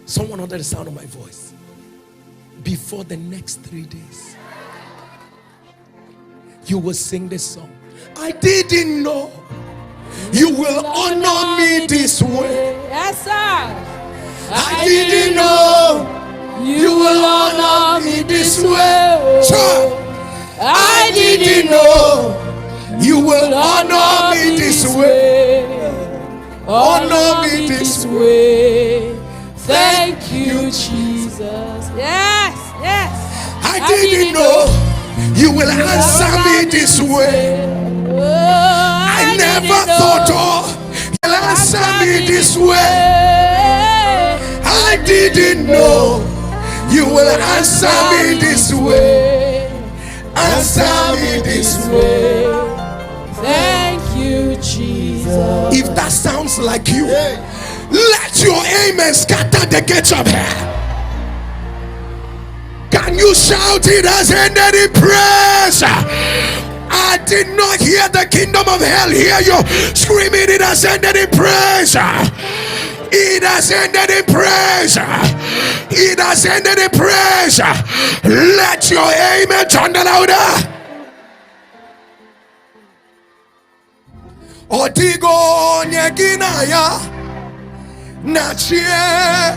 Someone under the sound of my voice, before the next 3 days, you will sing this song. I didn't know you will honor me this way. Yes, sir. I didn't know you will honor me this way. Sure. I didn't know you will honor me this way. Honor me this way. Thank you, Jesus. Yes, yes. I didn't know you will answer me this way. I never thought you'll answer me this way. I didn't know you will answer me this way. Answer me this way. Thank you, Jesus. If that sounds like you, let your amen scatter the gates of hell. Can you shout it has ended in praise? I did not hear the kingdom of hell hear you screaming, it has ended in praise. It has ended in praise. It has ended in praise. Let your amen turn louder. Otigo nyeginaya nachie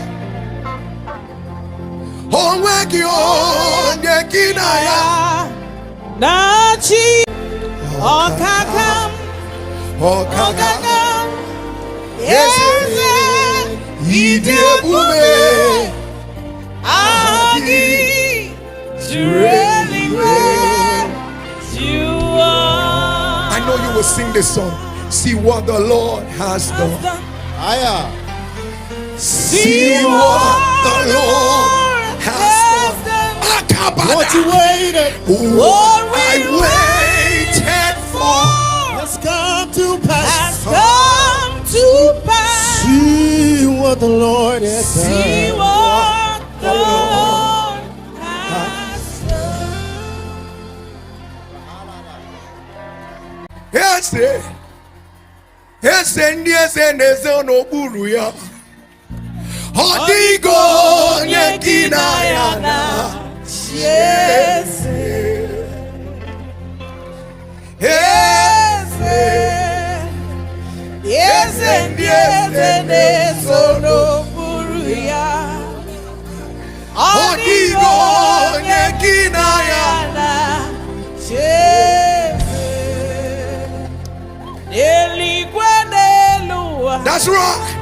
onwegio nyeginaya Nachi Okakam Okakam Eze Idebume Agi Jureliwe Jua. I know you will sing this song. See what the Lord has done. See what the Lord has done. What you waited, what I waited for has come to pass. Come to pass. See what the Lord has See done. what the Lord has done. Yes, yes, no buruya. Odigo nyekinayana. Yes, Yes, yes, yes, no buruya. Odigo nyekinayana. That's right.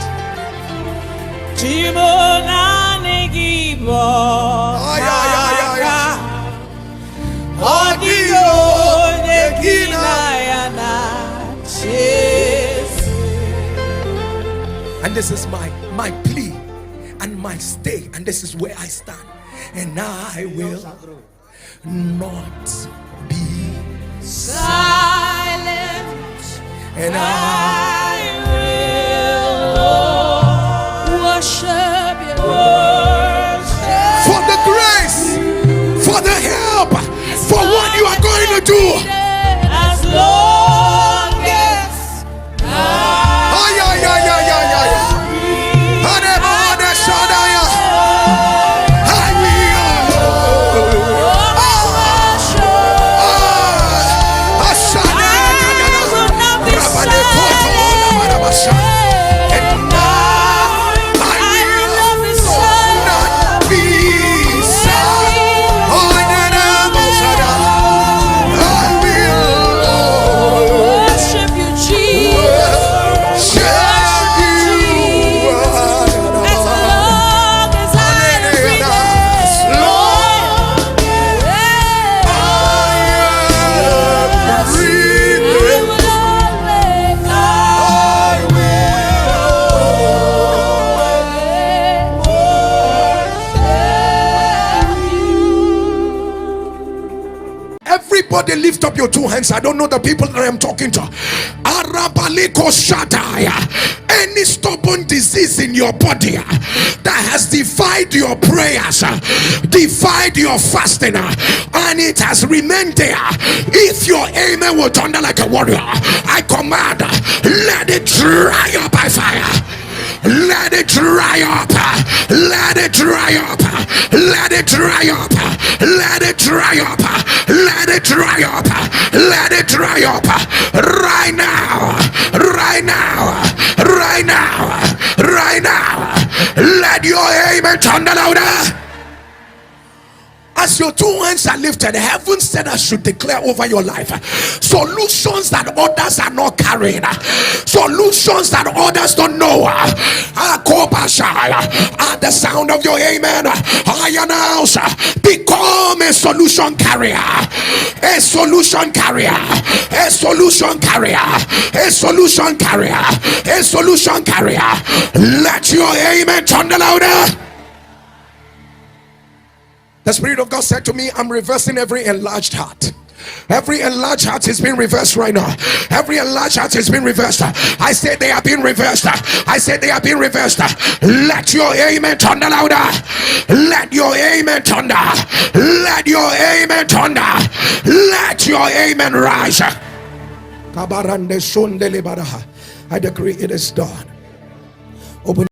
And this is my plea and my stay, and this is where I stand, and I will not be silent, and I will worship you. For the grace, for the help, for what you are going to do. As long as Everybody lift up your two hands. I don't know the people that I'm talking to. Arabaliko Shataya. Any stubborn disease in your body that has defied your prayers, defied your fasting, and it has remained there. If your amen will thunder like a warrior, I command, let it dry up by fire. Let it dry up. Let it dry up. Let it dry up. Let it dry up. Let it dry up. Let it dry up. Right now. Right now. Right now. Right now. Let your amen thunder louder. As your two hands are lifted, heaven said I should declare over your life solutions that others are not carrying, solutions that others don't know. At the sound of your amen, I announce, become a solution carrier, a solution carrier, a solution carrier, a solution carrier, a solution carrier. Let your amen thunder louder. The Spirit of God said to me, I'm reversing every enlarged heart. Every enlarged heart is being reversed right now. Every enlarged heart is being reversed. I said they are being reversed. I said they are being reversed. Let your amen thunder louder. Let your amen thunder. Let your amen thunder. Let your amen rise. I decree it is done. Open